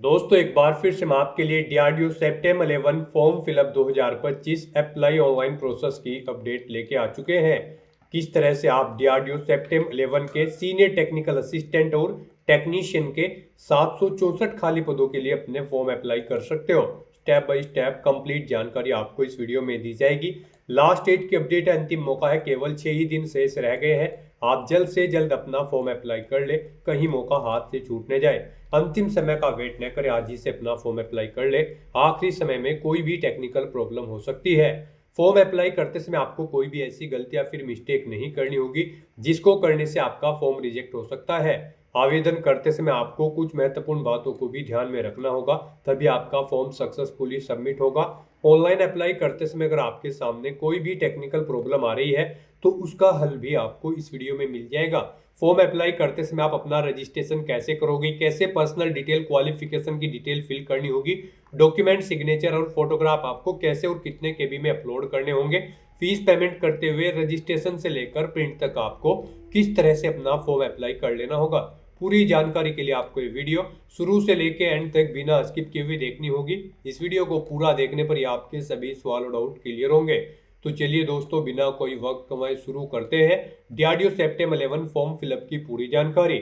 दोस्तों एक बार फिर से मैं आपके लिए DRDO CEPTAM 11 form fill up 2025 apply online process की अपडेट लेके आ चुके हैं। किस तरह से आप डीआरडीओ सेप्टेम 11 के सीनियर टेक्निकल असिस्टेंट और टेक्नीशियन के 764 खाली पदों के लिए अपने फॉर्म अप्लाई कर सकते हो। स्टेप बाय स्टेप कंप्लीट जानकारी आपको इस वीडियो में दी जाएगी। लास्ट डेट की अपडेट है, अंतिम मौका है, केवल 6 ही दिन शेष रह गए हैं। आप जल्द से जल्द अपना फॉर्म अप्लाई कर ले, कहीं मौका हाथ से छूट न जाए। अंतिम समय का वेट न करें, आज ही से अपना फॉर्म अप्लाई कर ले। आखिरी समय में कोई भी टेक्निकल प्रॉब्लम हो सकती है। फॉर्म अप्लाई करते समय आपको कोई भी ऐसी गलती या फिर मिस्टेक नहीं करनी होगी जिसको करने से आपका फॉर्म रिजेक्ट हो सकता है। आवेदन करते समय आपको कुछ महत्वपूर्ण बातों को भी ध्यान में रखना होगा, तभी आपका फॉर्म सक्सेसफुली सबमिट होगा। ऑनलाइन अप्लाई करते समय अगर आपके सामने कोई भी टेक्निकल प्रॉब्लम आ रही है तो उसका हल भी आपको इस वीडियो में मिल जाएगा। फॉर्म अप्लाई करते समय आप अपना रजिस्ट्रेशन कैसे करोगे, कैसे पर्सनल डिटेल क्वालिफिकेशन की डिटेल फिल करनी होगी, डॉक्यूमेंट सिग्नेचर और फोटोग्राफ आपको कैसे और कितने केबी में अपलोड करने होंगे, फीस पेमेंट करते हुए रजिस्ट्रेशन से लेकर प्रिंट तक आपको किस तरह से अपना फॉर्म अप्लाई कर लेना होगा। पूरी जानकारी के लिए आपको ये वीडियो शुरू से लेके एंड तक बिना स्किप किए हुए देखनी होगी। इस वीडियो को पूरा देखने पर ही आपके सभी सवाल और डाउट क्लियर होंगे। तो चलिए दोस्तों, बिना कोई वक्त कमाए शुरू करते हैं डीआरडीओ सेप्टेम 11 फॉर्म फिलअप की पूरी जानकारी।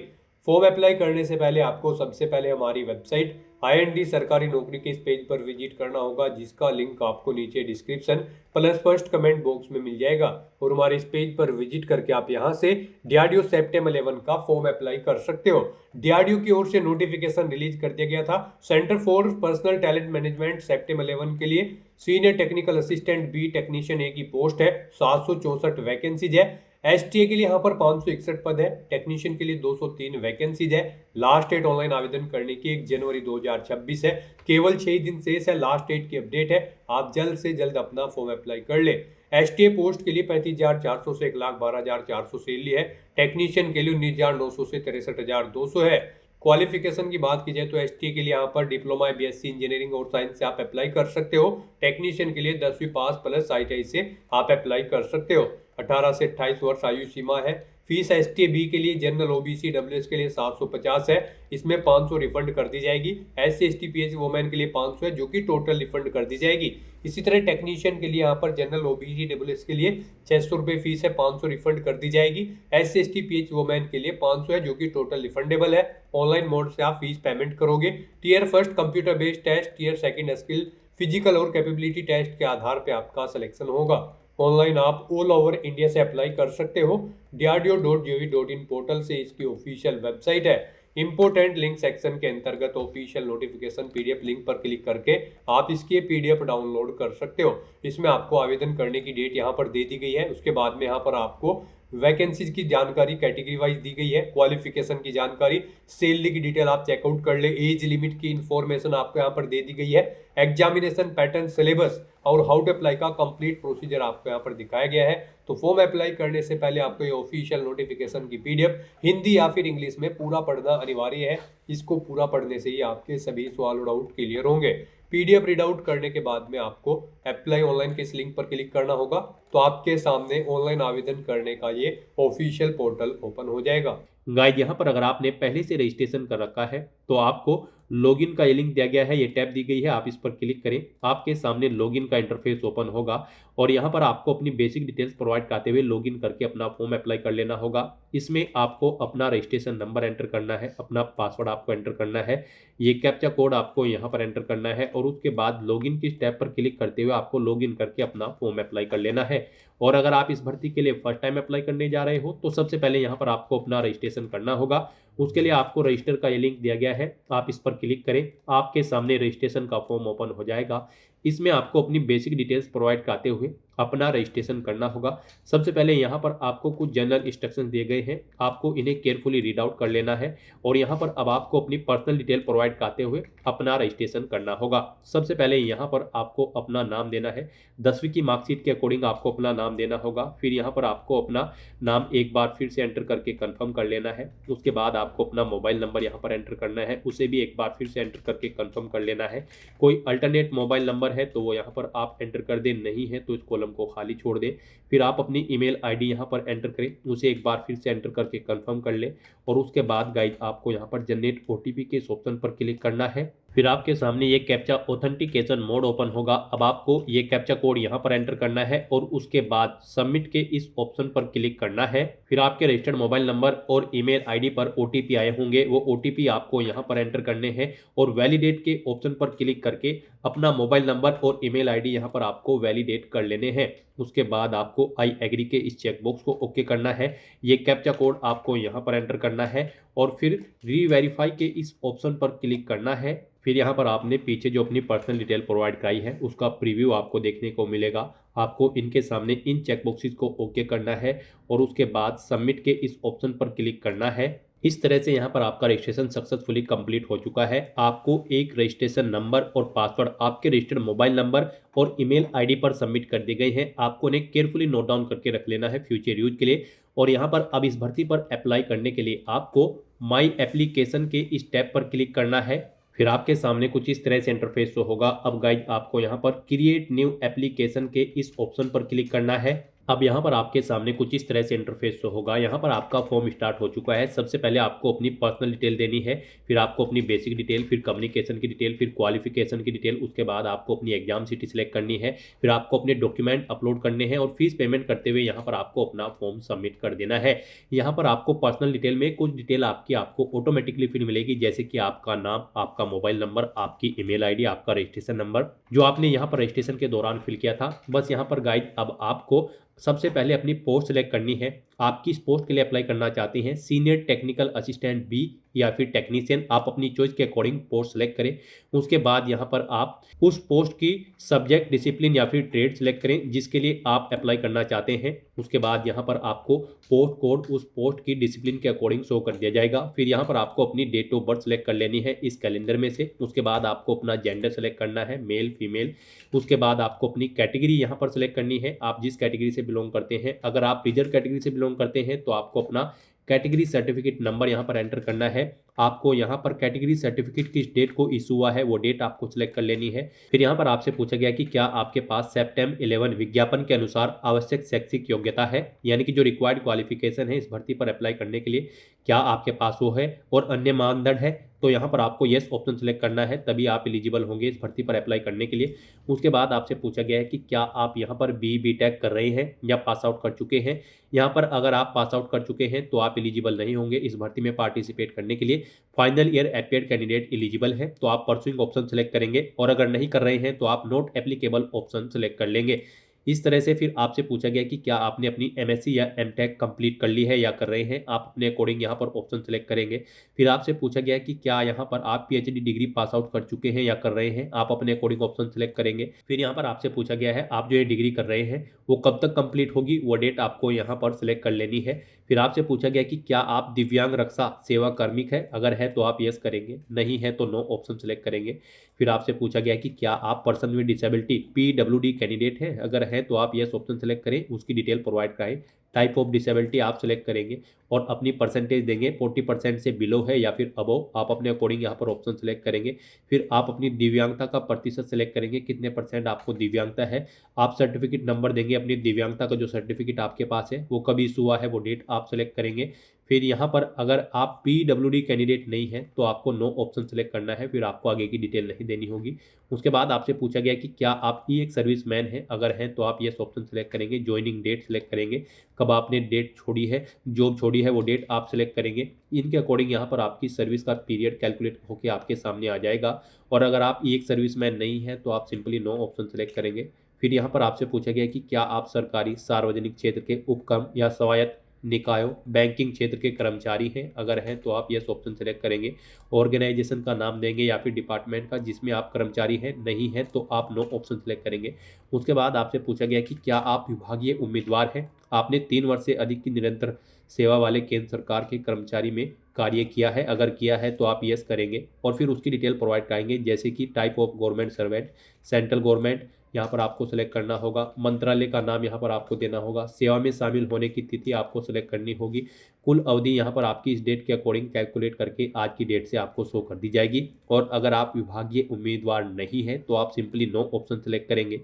फॉर्म अप्लाई करने से पहले आपको सबसे पहले हमारी वेबसाइट IND सरकारी नौकरी के इस पेज पर विजिट करना होगा, जिसका लिंक आपको नीचे description plus first comment box में मिल जाएगा। और हमारे इस पेज पर विजिट करके आप यहां से डीआरडीओ सेप्टेम 11 का फॉर्म अप्लाई कर सकते हो। डीआरडीओ की ओर से नोटिफिकेशन रिलीज कर दिया गया था। Centre for personnel talent management CEPTAM 11 के लिए senior technical assistant B technician A की पोस्ट है। 764 वैकेंसीज है। एसटीए के लिए यहाँ पर 561 पद है। टेक्नीशियन के लिए 203 वैकेंसीज है। लास्ट डेट ऑनलाइन आवेदन करने की 1 जनवरी 2026 है। केवल 6 दिन शेष है। लास्ट डेट की अपडेट है, आप जल्द से जल्द अपना फॉर्म अप्लाई कर ले। एसटीए पोस्ट के लिए 35,400 से 1,12,400 सैलरी है। टेक्नीशियन के लिए 19,900 से 63,200 है। क्वालिफिकेशन की बात की जाए तो एसटी के लिए यहाँ पर डिप्लोमा बीएससी इंजीनियरिंग और साइंस से आप अप्लाई कर सकते हो। टेक्नीशियन के लिए 10वीं पास प्लस ITI से आप अप्लाई कर सकते हो। 18 से 28 वर्ष आयु सीमा है। फीस एसटी बी के लिए जनरल ओबीसी डब्ल्यूएस के लिए 750 है, इसमें 500 रिफंड कर दी जाएगी। SC ST PH वुमेन के लिए 500 है, जो कि टोटल रिफंड कर दी जाएगी। इसी तरह टेक्नीशियन के लिए यहाँ पर जनरल ओबीसी डब्ल्यूएस के लिए 600 रुपये फीस है, 500 रिफंड कर दी जाएगी। SC ST PH वुमेन के लिए 500 है, जो कि टोटल रिफंडेबल है। ऑनलाइन मोड से आप फीस पेमेंट करोगे। Tier first computer based test, tier second skill physical और कैपेबिलिटी टेस्ट के आधार पे आपका सिलेक्शन होगा। ऑनलाइन आप ऑल ओवर इंडिया से अप्लाई कर सकते हो। DRDO.gov.in पोर्टल से इसकी ऑफिशियल वेबसाइट है। इंपोर्टेंट लिंक सेक्शन के अंतर्गत ऑफिशियल नोटिफिकेशन PDF लिंक पर क्लिक करके आप इसकी PDF डाउनलोड कर सकते हो। इसमें आपको आवेदन करने की डेट यहाँ पर दे दी गई है। उसके बाद में यहाँ पर आपको वैकेंसीज की जानकारी कैटेगरी वाइज दी गई है, क्वालिफिकेशन की जानकारी, सैलरी की डिटेल आप चेकआउट कर ले, एज लिमिट की इंफॉर्मेशन आपको यहाँ पर दे दी गई है, एग्जामिनेशन पैटर्न, सिलेबस और हाउ टू अप्लाई का कंप्लीट प्रोसीजर आपको यहाँ पर दिखाया गया है। तो फॉर्म अप्लाई करने से पहले आपको ये ऑफिशियल नोटिफिकेशन की PDF हिंदी या फिर इंग्लिश में पूरा पढ़ना अनिवार्य है। इसको पूरा पढ़ने से ही आपके सभी सवाल और डाउट क्लियर होंगे। PDF रीड आउट करने के बाद में आपको अप्लाई ऑनलाइन के इस लिंक पर क्लिक करना होगा, तो आपके सामने ऑनलाइन आवेदन करने का ये ऑफिशियल पोर्टल ओपन हो जाएगा। गाइज यहाँ पर अगर आपने पहले से रजिस्ट्रेशन कर रखा है तो आपको लॉगिन का ये लिंक दिया गया है, ये टैब दी गई है, आप इस पर क्लिक करें। आपके सामने लॉगिन का इंटरफेस ओपन होगा और यहाँ पर आपको अपनी बेसिक डिटेल्स प्रोवाइड करते हुए लॉगिन करके अपना फॉर्म अप्लाई कर लेना होगा। इसमें आपको अपना रजिस्ट्रेशन नंबर एंटर करना है, अपना पासवर्ड आपको एंटर करना है, ये कैप्चा कोड आपको यहाँ पर एंटर करना है और उसके बाद लॉगिन की टैब पर क्लिक करते हुए आपको लॉगिन करके अपना फॉर्म अप्लाई कर लेना है। और अगर आप इस भर्ती के लिए फर्स्ट टाइम अप्लाई करने जा रहे हो तो सबसे पहले यहाँ पर आपको अपना रजिस्ट्रेशन करना होगा। उसके लिए आपको रजिस्टर का ये लिंक दिया गया है, आप इस पर क्लिक करें। आपके सामने रजिस्ट्रेशन का फॉर्म ओपन हो जाएगा। इसमें आपको अपनी बेसिक डिटेल्स प्रोवाइड करते हुए अपना रजिस्ट्रेशन करना होगा। सबसे पहले यहाँ पर आपको कुछ जनरल इंस्ट्रक्शन दिए गए हैं, आपको इन्हें केयरफुली रीड आउट कर लेना है और यहाँ पर अब आपको अपनी पर्सनल डिटेल प्रोवाइड करते हुए अपना रजिस्ट्रेशन करना होगा। सबसे पहले यहाँ पर आपको अपना नाम देना है, 10वीं की मार्कशीट के अकॉर्डिंग आपको अपना नाम देना होगा। फिर यहाँ पर आपको अपना नाम एक बार फिर से एंटर करके कंफर्म कर लेना है। उसके बाद आपको अपना मोबाइल नंबर यहाँ पर एंटर करना है, उसे भी एक बार फिर से एंटर करके कंफर्म कर लेना है। कोई अल्टरनेट मोबाइल नंबर है तो वो यहाँ पर आप एंटर कर दें, नहीं है तो इस कॉलम को खाली छोड़ दें। फिर आप अपनी ईमेल आईडी यहाँ पर एंटर करें, उसे एक बार फिर से एंटर करके कंफर्म कर लें और उसके बाद गाइड आपको यहाँ पर जनरेट OTP के इस ऑप्शन पर क्लिक करना है। फिर आपके सामने ये कैप्चा ऑथेंटिकेशन मोड ओपन होगा। अब आपको ये कैप्चा कोड यहाँ पर एंटर करना है और उसके बाद सबमिट के इस ऑप्शन पर क्लिक करना है। फिर आपके रजिस्टर्ड मोबाइल नंबर और ईमेल आईडी पर ओटीपी आए होंगे, वो ओटीपी आपको यहाँ पर एंटर करने हैं और वैलिडेट के ऑप्शन पर क्लिक करके अपना मोबाइल नंबर और ईमेल आईडी यहाँ पर आपको वैलिडेट कर लेने हैं। उसके बाद आपको आई एग्री के इस चेकबॉक्स को ओके करना है। ये कैप्चा कोड आपको यहाँ पर एंटर करना है और फिर री-वेरीफाई के इस ऑप्शन पर क्लिक करना है। फिर यहाँ पर आपने पीछे जो अपनी पर्सनल डिटेल प्रोवाइड कराई है उसका प्रीव्यू आपको देखने को मिलेगा। आपको इनके सामने इन चेकबॉक्सेस को ओके करना है और उसके बाद सबमिट के इस ऑप्शन पर क्लिक करना है। इस तरह से यहाँ पर आपका रजिस्ट्रेशन सक्सेसफुली कंप्लीट हो चुका है। आपको एक रजिस्ट्रेशन नंबर और पासवर्ड आपके रजिस्टर्ड मोबाइल नंबर और ईमेल आईडी पर सबमिट कर दिए गए हैं। आपको उन्हें केयरफुली नोट डाउन करके रख लेना है फ्यूचर यूज के लिए। और यहाँ पर अब इस भर्ती पर अप्लाई करने के लिए आपको माई एप्लीकेशन के इस टैब पर क्लिक करना है। फिर आपके सामने कुछ इस तरह से इंटरफेस शो होगा। अब गाइज आपको यहाँ पर क्रिएट न्यू एप्लीकेशन के इस ऑप्शन पर क्लिक करना है। अब यहाँ पर आपके सामने कुछ इस तरह से इंटरफेस शो होगा। यहाँ पर आपका फॉर्म स्टार्ट हो चुका है। सबसे पहले आपको अपनी पर्सनल डिटेल देनी है, फिर आपको अपनी बेसिक डिटेल, फिर कम्युनिकेशन की डिटेल, फिर क्वालिफिकेशन की डिटेल, उसके बाद आपको अपनी एग्जाम सिटी सिलेक्ट करनी है, फिर आपको अपने डॉक्यूमेंट अपलोड करने हैं और फीस पेमेंट करते हुए यहाँ पर आपको अपना फॉर्म सबमिट कर देना है। यहाँ पर आपको पर्सनल डिटेल में कुछ डिटेल आपको ऑटोमेटिकली फिर मिलेगी, जैसे कि आपका नाम, आपका मोबाइल नंबर, आपकी ईमेल आईडी, आपका रजिस्ट्रेशन नंबर जो आपने यहाँ पर रजिस्ट्रेशन के दौरान फिल किया था। बस यहाँ पर गाइड अब आपको सबसे पहले अपनी पोस्ट सेलेक्ट करनी है। आप किस पोस्ट के लिए अप्लाई करना चाहते हैं, सीनियर टेक्निकल असिस्टेंट बी या फिर टेक्नीशियन, आप अपनी चॉइस के अकॉर्डिंग पोस्ट सेलेक्ट करें। उसके बाद यहाँ पर आप उस पोस्ट की सब्जेक्ट, डिसिप्लिन या फिर ट्रेड सेलेक्ट करें जिसके लिए आप अप्लाई करना चाहते हैं। उसके बाद यहाँ पर आपको पोस्ट कोड उस पोस्ट की डिसिप्लिन के अकॉर्डिंग शो कर दिया जाएगा। फिर यहाँ पर आपको अपनी डेट ऑफ बर्थ सेलेक्ट कर लेनी है इस कैलेंडर में से। उसके बाद आपको अपना जेंडर सेलेक्ट करना है, मेल फीमेल। उसके बाद आपको अपनी कैटेगरी यहाँ पर सेलेक्ट करनी है, आप जिस कैटेगरी से बिलोंग करते हैं। अगर आप रिजर्व कैटेगरी से बिलोंग करते हैं तो आपको अपना कैटेगरी सर्टिफिकेट नंबर यहाँ पर एंटर करना है। आपको यहाँ पर कैटेगरी सर्टिफिकेट किस डेट को इशू हुआ है वो डेट आपको सिलेक्ट कर लेनी है। फिर यहाँ पर आपसे पूछा गया कि क्या आपके पास सेप्टेम्बर 11 विज्ञापन के अनुसार आवश्यक शैक्षिक योग्यता है, यानी कि जो रिक्वायर्ड क्वालिफिकेशन है इस भर्ती पर अप्लाई करने के लिए, क्या आपके पास वो है और अन्य मानदंड है। तो यहाँ पर आपको येस ऑप्शन सेलेक्ट करना है, तभी आप एलिजिबल होंगे इस भर्ती पर अप्लाई करने के लिए। उसके बाद आपसे पूछा गया है कि क्या आप यहाँ पर बी टेक कर रहे हैं या पास आउट कर चुके हैं। यहाँ पर अगर आप पास आउट कर चुके हैं तो आप एलिजिबल नहीं होंगे इस भर्ती में पार्टिसिपेट करने के लिए। Final year appeared candidate eligible है तो आप परसुइंग ऑप्शन सेलेक्ट करेंगे, और अगर नहीं कर रहे हैं तो आप नॉट एप्लीकेबल ऑप्शन सेलेक्ट कर लेंगे। इस तरह से फिर आपसे पूछा गया कि क्या आपने अपनी एमएससी या एमटेक कंप्लीट कर ली है या कर रहे हैं, आप अपने अकॉर्डिंग यहाँ पर ऑप्शन सेलेक्ट करेंगे। फिर आपसे पूछा गया कि क्या यहाँ पर आप पीएचडी डिग्री पास आउट कर चुके हैं या कर रहे हैं, आप अपने अकॉर्डिंग ऑप्शन सेलेक्ट करेंगे। फिर यहाँ पर आपसे पूछा गया है आप जो ये डिग्री कर रहे हैं वो कब तक कंप्लीट होगी, वो डेट आपको यहाँ पर सिलेक्ट कर लेनी है। फिर आपसे पूछा गया कि क्या आप दिव्यांग रक्षा सेवा कार्मिक है, अगर है तो आप यस करेंगे, नहीं है तो नो ऑप्शन सेलेक्ट करेंगे। फिर आपसे पूछा गया कि क्या आप person with disability PWD candidate हैं, अगर है तो आप यस ऑप्शन सेलेक्ट करें, उसकी डिटेल प्रोवाइड कराएं। टाइप ऑफ डिसेबिलिटी आप सेलेक्ट करेंगे और अपनी परसेंटेज देंगे, 40% से बिलो है या फिर अबव, आप अपने अकॉर्डिंग यहाँ पर ऑप्शन सेलेक्ट करेंगे। फिर आप अपनी दिव्यांगता का प्रतिशत सेलेक्ट करेंगे, कितने परसेंट आपको दिव्यांगता है। आप सर्टिफिकेट नंबर देंगे, अपनी दिव्यांगता का जो सर्टिफिकेट आपके पास है वो कब इशू हुआ है वो डेट आप सेलेक्ट करेंगे। फिर यहाँ पर अगर आप पीडब्ल्यूडी कैंडिडेट नहीं है तो आपको नो ऑप्शन सेलेक्ट करना है, फिर आपको आगे की डिटेल नहीं देनी होगी। उसके बाद आपसे पूछा गया कि क्या आप एक सर्विस मैन है, अगर हैं तो आप यस ऑप्शन सेलेक्ट करेंगे। ज्वाइनिंग डेट सेलेक्ट करेंगे, कब आपने डेट छोड़ी है, जॉब छोड़ी है वो डेट आप सेलेक्ट करेंगे। इनके अकॉर्डिंग यहाँ पर आपकी सर्विस का पीरियड कैलकुलेट होकर आपके सामने आ जाएगा। और अगर आप एक सर्विस मैन नहीं है तो आप सिंपली नो ऑप्शन सेलेक्ट करेंगे। फिर यहाँ पर आपसे पूछा गया कि क्या आप सरकारी सार्वजनिक क्षेत्र के उपक्रम या स्वायत्त निकायों बैंकिंग क्षेत्र के कर्मचारी हैं, अगर हैं तो आप यस ऑप्शन सेलेक्ट करेंगे। ऑर्गेनाइजेशन का नाम देंगे या फिर डिपार्टमेंट का जिसमें आप कर्मचारी हैं, नहीं है तो आप नो ऑप्शन सेलेक्ट करेंगे। उसके बाद आपसे पूछा गया कि क्या आप विभागीय उम्मीदवार हैं, आपने 3 वर्ष से अधिक की निरंतर सेवा वाले केंद्र सरकार के कर्मचारी में कार्य किया है, अगर किया है तो आप यस करेंगे। और फिर उसकी डिटेल प्रोवाइड कराएंगे, जैसे कि type of government servant, central government यहाँ पर आपको सेलेक्ट करना होगा, मंत्रालय का नाम यहाँ पर आपको देना होगा, सेवा में शामिल होने की तिथि आपको सेलेक्ट करनी होगी। कुल अवधि यहाँ पर आपकी इस डेट के अकॉर्डिंग कैलकुलेट करके आज की डेट से आपको शो कर दी जाएगी। और अगर आप विभागीय उम्मीदवार नहीं है तो आप सिंपली नो ऑप्शन सेलेक्ट करेंगे।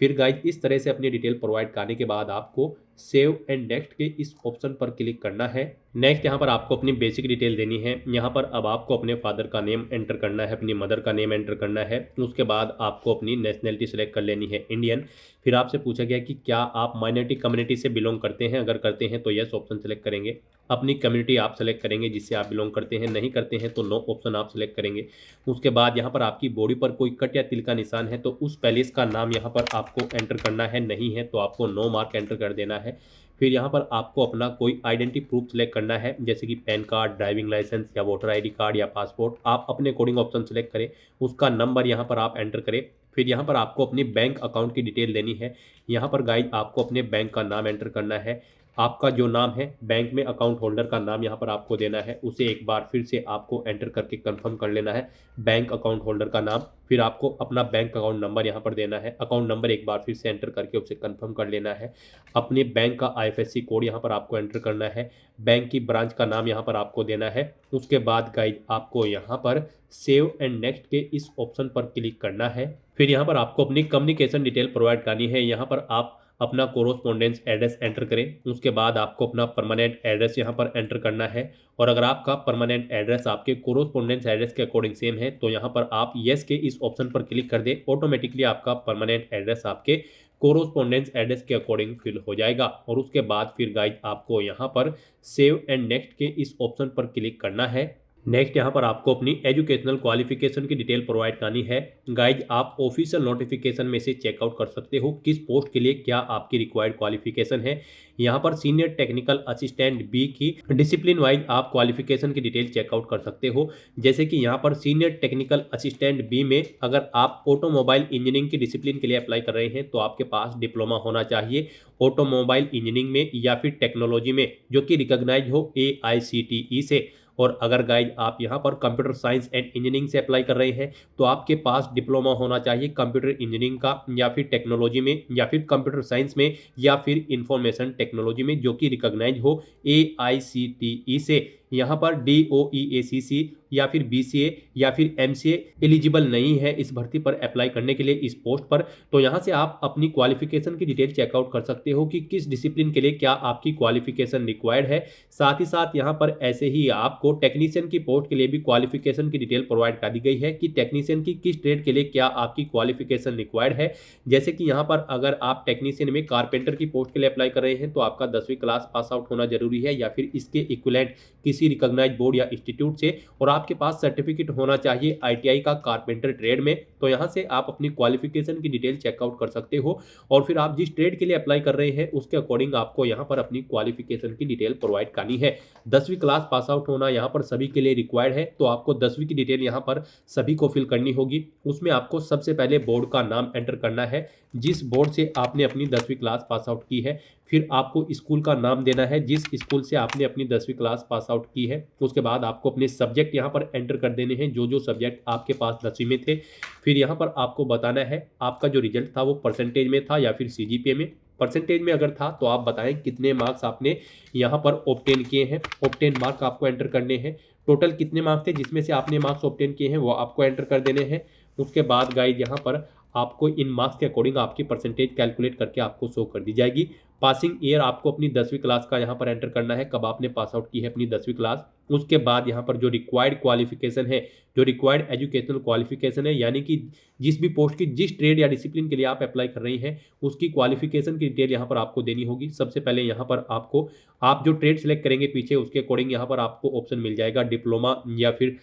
फिर गाइज इस तरह से अपनी डिटेल प्रोवाइड करने के बाद आपको सेव एंड नेक्स्ट के इस ऑप्शन पर क्लिक करना है। नेक्स्ट यहाँ पर आपको अपनी बेसिक डिटेल देनी है। यहाँ पर अब आपको अपने फादर का नेम एंटर करना है, अपनी मदर का नेम एंटर करना है। उसके बाद आपको अपनी नेशनैलिटी सेलेक्ट कर लेनी है, इंडियन। फिर आपसे पूछा गया कि क्या आप माइनॉरिटी कम्युनिटी से बिलोंग करते हैं, अगर करते हैं तो यस ऑप्शन सेलेक्ट करेंगे। अपनी कम्युनिटी आप सेलेक्ट करेंगे जिससे आप बिलोंग करते हैं, नहीं करते हैं तो नो ऑप्शन आप सेलेक्ट करेंगे। उसके बाद यहाँ पर आपकी बॉडी पर कोई कट या तिल का निशान है तो उस पैलेस का नाम यहाँ पर आपको एंटर करना है, नहीं है तो आपको नो मार्क एंटर कर देना है। फिर यहाँ पर आपको अपना कोई आइडेंटिटी प्रूफ सेलेक्ट करना है, जैसे कि पैन कार्ड, ड्राइविंग लाइसेंस या वोटर आईडी कार्ड या पासपोर्ट। आप अपने अकॉर्डिंग ऑप्शन सेलेक्ट करें, उसका नंबर यहाँ पर आप एंटर करें। फिर यहाँ पर आपको अपनी बैंक अकाउंट की डिटेल देनी है। यहाँ पर गाइज आपको अपने बैंक का नाम एंटर करना है। आपका जो नाम है बैंक में अकाउंट होल्डर का नाम यहाँ पर आपको देना है, उसे एक बार फिर से आपको एंटर करके कंफर्म कर लेना है, बैंक अकाउंट होल्डर का नाम। फिर आपको अपना बैंक अकाउंट नंबर यहाँ पर देना है, अकाउंट नंबर एक बार फिर से एंटर करके उसे कंफर्म कर लेना है। अपने बैंक का IFSC कोड यहाँ पर आपको एंटर करना है, बैंक की ब्रांच का नाम यहाँ पर आपको देना है। उसके बाद गाइज आपको यहाँ पर सेव एंड नेक्स्ट के इस ऑप्शन पर क्लिक करना है। फिर यहाँ पर आपको अपनी कम्युनिकेशन डिटेल प्रोवाइड करनी है। यहाँ पर आप अपना कोरोस्पोंडेंस एड्रेस एंटर करें। उसके बाद आपको अपना परमानेंट एड्रेस यहाँ पर एंटर करना है। और अगर आपका परमानेंट एड्रेस आपके कोरोस्पोंडेंस एड्रेस के अकॉर्डिंग सेम है तो यहाँ पर आप येस के इस ऑप्शन पर क्लिक कर दें। ऑटोमेटिकली आपका परमानेंट एड्रेस आपके कोरोस्पोंडेंस एड्रेस के अकॉर्डिंग फिल हो जाएगा। और उसके बाद फिर गाइज आपको यहाँ पर सेव एंड नेक्स्ट के इस ऑप्शन पर क्लिक करना है। नेक्स्ट यहाँ पर आपको अपनी एजुकेशनल क्वालिफिकेशन की डिटेल प्रोवाइड करनी है। गाइज आप ऑफिशियल नोटिफिकेशन में से चेकआउट कर सकते हो किस पोस्ट के लिए क्या आपकी रिक्वायर्ड क्वालिफिकेशन है। यहाँ पर सीनियर टेक्निकल असिस्टेंट बी की डिसिप्लिन वाइज आप क्वालिफिकेशन की डिटेल चेकआउट कर सकते हो। जैसे कि यहाँ पर सीनियर टेक्निकल असिस्टेंट बी में अगर आप ऑटोमोबाइल इंजीनियरिंग की डिसिप्लिन के लिए अप्लाई कर रहे हैं तो आपके पास डिप्लोमा होना चाहिए ऑटोमोबाइल इंजीनियरिंग में या फिर टेक्नोलॉजी में जो कि रिकॉग्नाइज हो AICTE से। और अगर गाइज आप यहाँ पर कंप्यूटर साइंस एंड इंजीनियरिंग से अप्लाई कर रहे हैं तो आपके पास डिप्लोमा होना चाहिए कंप्यूटर इंजीनियरिंग का या फिर टेक्नोलॉजी में या फिर कंप्यूटर साइंस में या फिर इंफॉर्मेशन टेक्नोलॉजी में जो कि रिकॉग्नाइज हो AICTE से। यहाँ पर DOEACC या फिर BCA या फिर MCA एलिजिबल नहीं है इस भर्ती पर अप्लाई करने के लिए इस पोस्ट पर। तो यहाँ से आप अपनी क्वालिफिकेशन की डिटेल चेकआउट कर सकते हो कि किस डिसिप्लिन के लिए क्या आपकी क्वालिफिकेशन रिक्वायर्ड है। साथ ही साथ यहाँ पर ऐसे ही आपको टेक्नीशियन की पोस्ट के लिए भी क्वालिफिकेशन की डिटेल प्रोवाइड कर दी गई है कि टेक्नीशियन की किस ट्रेड के लिए क्या आपकी क्वालिफिकेशन रिक्वायर्ड है। जैसे कि यहाँ पर अगर आप टेक्नीशियन में कारपेंटर की पोस्ट के लिए अप्लाई कर रहे हैं तो आपका 10वीं क्लास पास आउट होना जरूरी है या फिर इसके इक्विवेलेंट किसी रिकॉग्नाइज्ड बोर्ड या इंस्टीट्यूट से, और आपके पास सर्टिफिकेट होना चाहिए ITI का कारपेंटर ट्रेड में। तो यहाँ से आप अपनी क्वालिफिकेशन की डिटेल चेकआउट कर सकते हो और फिर आप जिस ट्रेड के लिए अप्लाई कर रहे हैं उसके अकॉर्डिंग आपको यहाँ पर अपनी क्वालिफिकेशन की डिटेल प्रोवाइड करनी है। 10वीं क्लास पास आउट होना यहाँ पर सभी के लिए रिक्वायर्ड है तो आपको 10वीं की डिटेल यहाँ पर सभी को फिल करनी होगी। उसमें आपको सबसे पहले बोर्ड का नाम एंटर करना है जिस बोर्ड से आपने अपनी 10वीं क्लास पास आउट की है। फिर आपको स्कूल का नाम देना है जिस स्कूल से आपने अपनी 10वीं क्लास पास आउट की है। उसके बाद आपको अपने सब्जेक्ट यहाँ पर एंटर कर देने हैं जो जो सब्जेक्ट आपके पास 10वीं में थे। फिर यहाँ पर आपको बताना है आपका जो रिजल्ट था वो परसेंटेज में था या फिर CGPA में। परसेंटेज में अगर था तो आप बताएं कितने मार्क्स आपने यहाँ पर ऑब्टेन किए हैं। ऑब्टेन मार्क आपको एंटर करने हैं। टोटल कितने मार्क्स थे जिसमें से आपने मार्क्स ऑब्टेन किए हैं वो आपको एंटर कर देने हैं। उसके बाद गाइज यहाँ पर आपको इन मार्क्स के अकॉर्डिंग आपकी परसेंटेज कैलकुलेट करके आपको शो कर दी जाएगी। पासिंग ईयर आपको अपनी 10वीं क्लास का यहाँ पर एंटर करना है, कब आपने पास आउट की है अपनी 10वीं क्लास। उसके बाद यहाँ पर जो रिक्वायर्ड क्वालिफिकेशन है, जो रिक्वायर्ड एजुकेशनल क्वालिफिकेशन है, यानी कि जिस भी पोस्ट की जिस ट्रेड या डिसिप्लिन के लिए आप अप्लाई कर रही हैं उसकी क्वालिफिकेशन की डिटेल यहाँ पर आपको देनी होगी। सबसे पहले यहाँ पर आपको आप जो ट्रेड सेलेक्ट करेंगे पीछे उसके अकॉर्डिंग यहाँ पर आपको ऑप्शन मिल जाएगा डिप्लोमा या फिर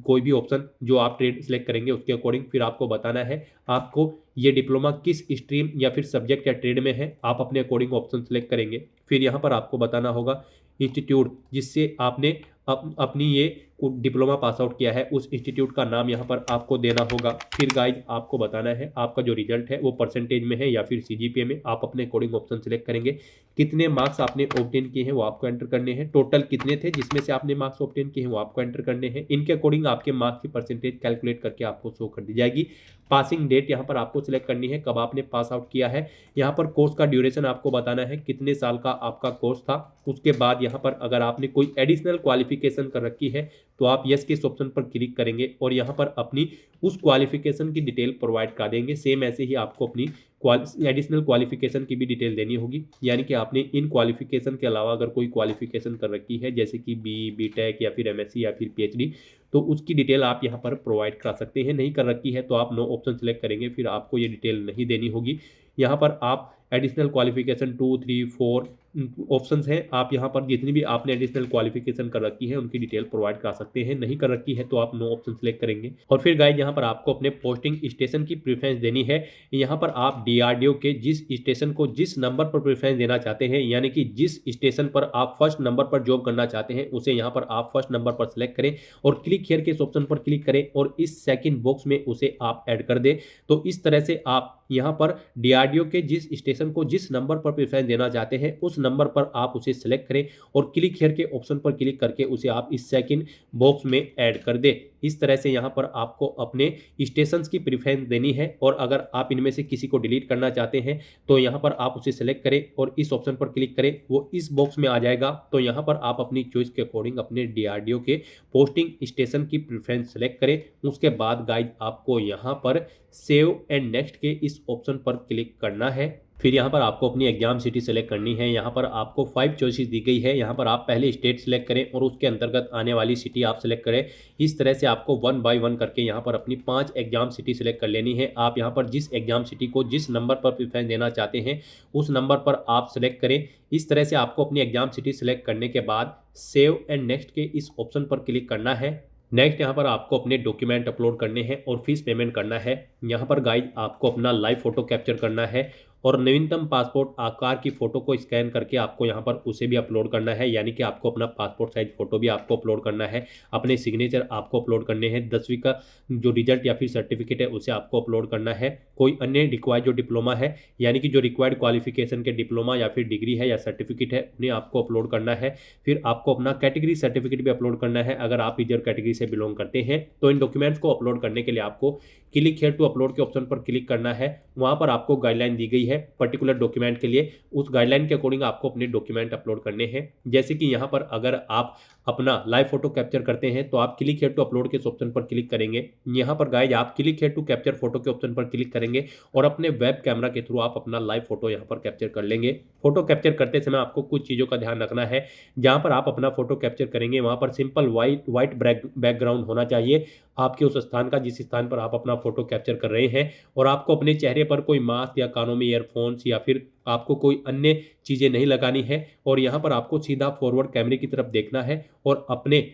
कोई भी ऑप्शन जो आप ट्रेड सेलेक्ट करेंगे उसके अकॉर्डिंग। फिर आपको बताना है आपको ये डिप्लोमा किस स्ट्रीम या फिर सब्जेक्ट या ट्रेड में है, आप अपने अकॉर्डिंग ऑप्शन सेलेक्ट करेंगे। फिर यहाँ पर आपको बताना होगा इंस्टीट्यूट जिससे आपने अपनी ये डिप्लोमा पास आउट किया है उस इंस्टीट्यूट का नाम यहाँ पर आपको देना होगा। फिर गाइज आपको बताना है आपका जो रिजल्ट है वो परसेंटेज में है या फिर CGPA में, आप अपने अकॉर्डिंग ऑप्शन सेलेक्ट करेंगे। कितने मार्क्स आपने ऑब्टेन किए हैं वो आपको एंटर करने हैं। टोटल कितने थे जिसमें से आपने मार्क्स ऑब्टेन किए हैं वो आपको एंटर करने हैं। इनके अकॉर्डिंग आपके मार्क्स की परसेंटेज कैलकुलेट करके आपको शो कर दी जाएगी। पासिंग डेट यहाँ पर आपको सिलेक्ट करनी है, कब आपने पास आउट किया है। यहाँ पर कोर्स का ड्यूरेशन आपको बताना है कितने साल का आपका कोर्स था। उसके बाद यहाँ पर अगर आपने कोई एडिशनल क्वालिफिकेशन कर रखी है तो आप यस के इस ऑप्शन पर क्लिक करेंगे और यहाँ पर अपनी उस क्वालिफिकेशन की डिटेल प्रोवाइड कर देंगे। सेम ऐसे ही आपको अपनी एडिशनल क्वालिफिकेशन की भी डिटेल देनी होगी, यानी कि आपने इन क्वालिफिकेशन के अलावा अगर कोई क्वालिफिकेशन कर रखी है जैसे कि बी.टेक या फिर एमएससी या फिर पीएचडी, तो उसकी डिटेल आप यहाँ पर प्रोवाइड करा सकते हैं। नहीं कर रखी है तो आप नो ऑप्शन सेलेक्ट करेंगे, फिर आपको ये डिटेल नहीं देनी होगी। यहाँ पर आप एडिशनल क्वालिफिकेशन 2, 3, 4 ऑप्शंस हैं, आप यहाँ पर जितनी भी आपने एडिशनल क्वालिफिकेशन कर रखी है उनकी डिटेल प्रोवाइड कर सकते हैं। नहीं कर रखी है तो आप नो ऑप्शन सेलेक्ट करेंगे। और फिर गाइस यहाँ पर आपको अपने पोस्टिंग स्टेशन की प्रेफरेंस देनी है। यहाँ पर आप डीआरडीओ के जिस स्टेशन को जिस नंबर पर प्रेफरेंस देना चाहते हैं, यानी कि जिस स्टेशन पर आप फर्स्ट नंबर पर जॉब करना चाहते हैं उसे यहाँ पर आप फर्स्ट नंबर पर सेलेक्ट करें और क्लिक हियर के इस ऑप्शन पर क्लिक करें और इस सेकंड बॉक्स में उसे आप ऐड कर दें। तो इस तरह से आप यहाँ पर डीआरडीओ के जिस स्टेशन को जिस नंबर पर प्रेफरेंस देना चाहते हैं उस नंबर पर आप उसे सेलेक्ट करें और क्लिक हियर के ऑप्शन पर क्लिक करके उसे आप इस सेकंड बॉक्स में ऐड कर दें। इस तरह से यहाँ पर आपको अपने स्टेशंस की प्रेफरेंस देनी है और अगर आप इनमें से किसी को डिलीट करना चाहते हैं तो यहाँ पर आप उसे सेलेक्ट करें और इस ऑप्शन पर क्लिक करें, वो इस बॉक्स में आ जाएगा। तो यहाँ पर आप अपनी चॉइस के अकॉर्डिंग अपने डीआरडीओ के पोस्टिंग स्टेशन की प्रेफरेंस सेलेक्ट करें। उसके बाद गाइड आपको यहाँ पर सेव एंड नेक्स्ट के इस ऑप्शन पर क्लिक करना है। फिर यहाँ पर आपको अपनी एग्जाम सिटी सेलेक्ट करनी है। यहाँ पर आपको 5 चॉइसेस दी गई है। यहाँ पर आप पहले स्टेट सेलेक्ट करें और उसके अंतर्गत आने वाली सिटी आप सेलेक्ट करें। इस तरह से आपको 1 बाय 1 करके यहाँ पर अपनी 5 एग्जाम सिटी सेलेक्ट कर लेनी है। आप यहाँ पर जिस एग्जाम सिटी को जिस नंबर पर प्रेफरेंस देना चाहते हैं उस नंबर पर आप सेलेक्ट करें। इस तरह से आपको अपनी एग्जाम सिटी सेलेक्ट करने के बाद सेव एंड नेक्स्ट के इस ऑप्शन पर क्लिक करना है। नेक्स्ट यहाँ पर आपको अपने डॉक्यूमेंट अपलोड करने हैं और फीस पेमेंट करना है। यहाँ पर गाइड आपको अपना लाइव फोटो कैप्चर करना है और नवीनतम पासपोर्ट आकार की फ़ोटो को स्कैन करके आपको यहाँ पर उसे भी अपलोड करना है, यानी कि आपको अपना पासपोर्ट साइज फ़ोटो भी आपको अपलोड करना है। अपने सिग्नेचर आपको अपलोड करने हैं। 10वीं का जो रिजल्ट या फिर सर्टिफिकेट है उसे आपको अपलोड करना है। कोई अन्य रिक्वायर्ड जो डिप्लोमा है, यानी कि जो रिक्वायर्ड क्वालिफिकेशन के डिप्लोमा या फिर डिग्री है या सर्टिफिकेट है उन्हें आपको अपलोड करना है। फिर आपको अपना कैटेगरी सर्टिफिकेट भी अपलोड करना है। अगर आप रिजर्व कैटेगरी से बिलोंग करते हैं तो इन डॉक्यूमेंट्स को अपलोड करने के लिए आपको क्लिक हियर टू अपलोड के ऑप्शन पर क्लिक करना है। वहाँ पर आपको गाइडलाइन दी गई है पर्टिकुलर डॉक्यूमेंट के लिए, उस गाइडलाइन के अकॉर्डिंग आपको अपने डॉक्यूमेंट अपलोड करने हैं। जैसे कि यहाँ पर अगर आप अपना लाइव फोटो कैप्चर करते हैं तो आप क्लिक हियर टू अपलोड के ऑप्शन पर क्लिक करेंगे। यहाँ पर गाइज आप click here to capture photo के ऑप्शन पर क्लिक करेंगे और अपने वेब कैमरा के थ्रू आप अपना लाइव फोटो यहाँ पर कैप्चर कर लेंगे। फोटो कैप्चर करते समय आपको कुछ चीज़ों का ध्यान रखना है। जहाँ पर आप अपना फोटो कैप्चर करेंगे वहाँ पर सिंपल वाइट बैकग्राउंड होना चाहिए आपके उस स्थान का जिस स्थान पर आप अपना फोटो कैप्चर कर रहे हैं, और आपको अपने चेहरे पर कोई मास्क या कानों में ईयरफोन्स या फिर आपको कोई अन्य चीज़ें नहीं लगानी है। और यहाँ पर आपको सीधा फॉरवर्ड कैमरे की तरफ देखना है और अपने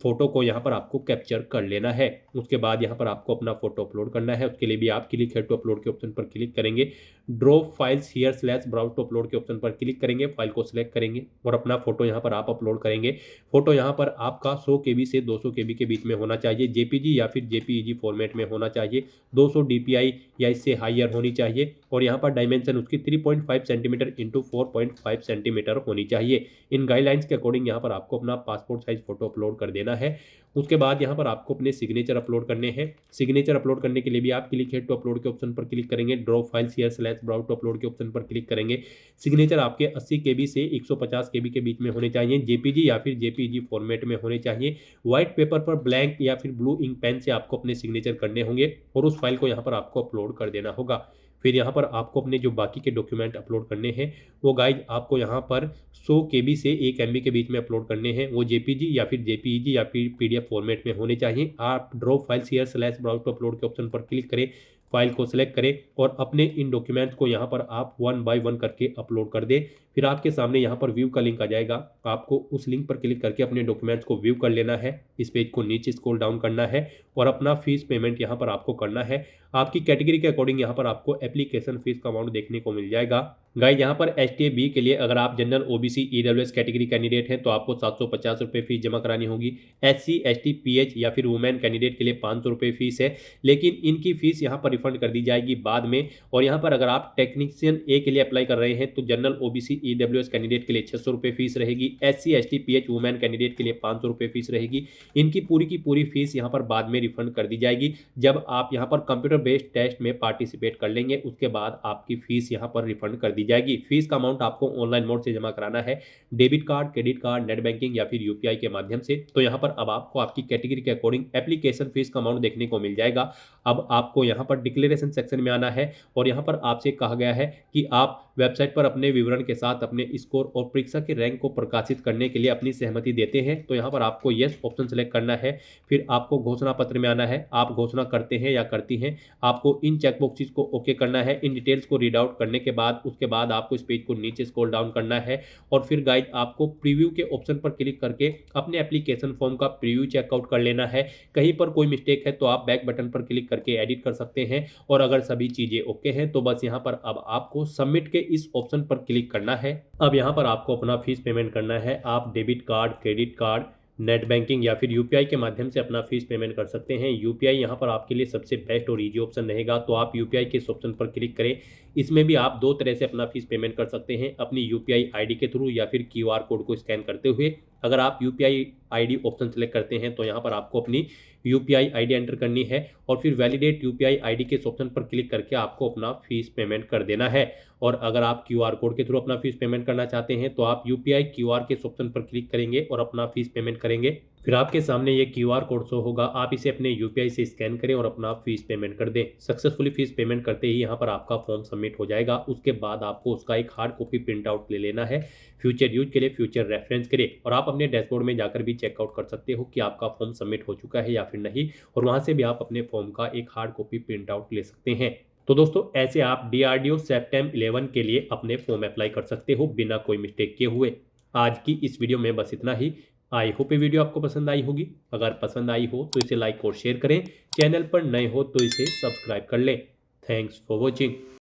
फोटो को यहाँ पर आपको कैप्चर कर लेना है। उसके बाद यहाँ पर आपको अपना फोटो अपलोड करना है। उसके लिए भी आप क्लिक हियर टू अपलोड के ऑप्शन पर क्लिक करेंगे। Drop files here slash browse to upload के ऑप्शन पर क्लिक करेंगे। फाइल को सिलेक्ट करेंगे और अपना फोटो यहाँ पर आप अपलोड करेंगे। फोटो यहाँ पर आपका 100 KB से 200 KB के बीच में होना चाहिए। जेपीजी या फिर जेपीईजी फॉर्मेट में होना चाहिए। 200 DPI या इससे हायर होनी चाहिए और यहाँ पर डायमेंशन उसकी 3.5 सेंटीमीटर इंटू 4.5 सेंटीमीटर होनी चाहिए। इन गाइडलाइंस के अकॉर्डिंग यहाँ पर आपको अपना पासपोर्ट साइज फोटो अपलोड कर देना है। उसके बाद यहाँ पर आपको अपने सिग्नेचर अपलोड करने हैं। सिग्नेचर अपलोड करने के लिए भी आप क्लिक हियर टू अपलोड के ऑप्शन पर क्लिक करेंगे। Drop files here slash browse to upload के ऑप्शन पर क्लिक करेंगे। सिग्नेचर आपके 80 KB से 150 KB के बीच में होने चाहिए। जेपीजी या फिर जेपीईजी फॉर्मेट में होने चाहिए। व्हाइट पेपर पर ब्लैंक या फिर ब्लू इंक पेन से आपको अपने सिग्नेचर करने होंगे और उस फाइल को यहाँ पर आपको अपलोड कर देना होगा। फिर यहाँ पर आपको अपने जो बाकी के डॉक्यूमेंट अपलोड करने हैं वो गाइज आपको यहाँ पर 100 KB से 1 MB के बीच में अपलोड करने हैं। वो जेपीजी या फिर जेपीईजी या फिर PDF फॉर्मेट में होने चाहिए। आप drop files here slash browse to upload के ऑप्शन पर क्लिक करें, फाइल को सिलेक्ट करें और अपने इन डॉक्यूमेंट्स को यहाँ पर आप 1 बाय 1 करके अपलोड कर दें। फिर आपके सामने यहाँ पर व्यू का लिंक आ जाएगा। आपको उस लिंक पर क्लिक करके अपने डॉक्यूमेंट्स को व्यू कर लेना है। इस पेज को नीचे स्क्रॉल डाउन करना है और अपना फीस पेमेंट यहाँ पर आपको करना है। आपकी कैटेगरी के अकॉर्डिंग यहाँ पर आपको एप्लीकेशन फीस का अमाउंट देखने को मिल जाएगा। गाइस यहाँ पर STA-B के लिए अगर आप general OBC EWS category candidate हैं तो आपको 750 रुपये फीस जमा करानी होगी। SC ST PH या फिर वुमेन कैंडिडेट के लिए 500 रुपये फीस है, लेकिन इनकी फीस यहाँ पर रिफंड कर दी जाएगी बाद में। और यहाँ पर अगर आप टेक्नीशियन A के लिए अप्लाई कर रहे हैं तो जनरल OBC EWS कैंडिडेट के लिए 600 रुपये फीस रहेगी। SC ST PH women candidate के लिए 500 रुपये फीस रहेगी। इनकी पूरी की पूरी फीस यहाँ पर बाद में रिफंड कर दी जाएगी जब आप यहाँ पर कंप्यूटर बेस्ड टेस्ट में पार्टिसिपेट कर लेंगे। उसके बाद आपकी फीस यहाँ पर रिफंड कर दी जाएगी। फीस का अमाउंट आपको ऑनलाइन मोड से जमा कराना है, debit card, credit card, net banking या फिर यूपीआई के माध्यम से। तो यहाँ पर अब आपको आपकी कैटेगरी के अकॉर्डिंग एप्लीकेशन फीस का अमाउंट देखने को मिल जाएगा। अब आपको यहाँ पर डिक्लेरेशन सेक्शन में आना है और यहाँ पर आपसे कहा गया है कि आप वेबसाइट पर अपने विवरण के साथ अपने स्कोर और परीक्षा के रैंक को प्रकाशित करने के लिए अपनी सहमति देते हैं। तो यहाँ पर आपको यस ऑप्शन सेलेक्ट करना है। फिर आपको घोषणा पत्र में आना है, आप घोषणा करते हैं या करती हैं। आपको इन चेकबॉक्सेस को ओके करना है। इन डिटेल्स को रीड आउट करने के बाद उसके बाद आपको इस पेज को नीचे स्क्रॉल डाउन करना है और फिर गाइड आपको प्रीव्यू के ऑप्शन पर क्लिक करके अपने एप्लीकेशन फॉर्म का प्रीव्यू चेकआउट कर लेना है। कहीं पर कोई मिस्टेक है तो आप बैक बटन पर क्लिक करके एडिट कर सकते हैं और अगर सभी चीजें ओके हैं तो बस यहाँ पर अब आपको सबमिट के इस ऑप्शन पर क्लिक करना है। अब यहाँ पर आपको अपना फीस पेमेंट करना है। आप debit card, credit card, net banking या फिर यूपीआई के माध्यम से अपना फीस पेमेंट कर सकते हैं। यूपीआई यहाँ पर आपके लिए सबसे बेस्ट और ईजी ऑप्शन रहेगा, तो आप यूपीआई के इस ऑप्शन पर क्लिक करें। इसमें भी आप दो तरह से अपना फीस पेमेंट कर सकते हैं, अपनी यूपीआई आईडी के थ्रू या फिर क्यूआर कोड को स्कैन करते हुए। अगर आप यूपीआई आईडी ऑप्शन सेलेक्ट करते हैं तो यहाँ पर आपको अपनी यूपीआई आईडी एंटर करनी है और फिर वैलिडेट यूपीआई आईडी के इस ऑप्शन पर क्लिक करके आपको अपना फीस पेमेंट कर देना है। और अगर आप क्यूआर कोड के थ्रू अपना फीस पेमेंट करना चाहते हैं तो आप यूपीआई क्यूआर के इस ऑप्शन पर क्लिक करेंगे और अपना फीस पेमेंट करेंगे। फिर आपके सामने ये क्यूआर कोड शो होगा, आप इसे अपने यूपीआई से स्कैन करें और अपना फीस पेमेंट कर दें। सक्सेसफुली फीस पेमेंट करते ही यहाँ पर आपका फॉर्म सबमिट हो जाएगा। उसके बाद आपको उसका एक हार्ड कॉपी प्रिंट आउट ले लेना है फ्यूचर यूज के लिए, फ्यूचर रेफरेंस के लिए। और आप अपने डैशबोर्ड में जाकर भी चेकआउट कर सकते हो कि आपका फॉर्म सबमिट हो चुका है या फिर नहीं, और वहां से भी आप अपने फॉर्म का एक हार्ड कॉपी प्रिंट आउट ले सकते हैं। तो दोस्तों ऐसे आप डीआरडीओ सेप्टेम 11 के लिए अपने फॉर्म अप्लाई कर सकते हो बिना कोई मिस्टेक किए हुए। आज की इस वीडियो में बस इतना ही। आई होप ये वीडियो आपको पसंद आई होगी। अगर पसंद आई हो तो इसे लाइक और शेयर करें। चैनल पर नए हो तो इसे सब्सक्राइब कर लें। Thanks for watching.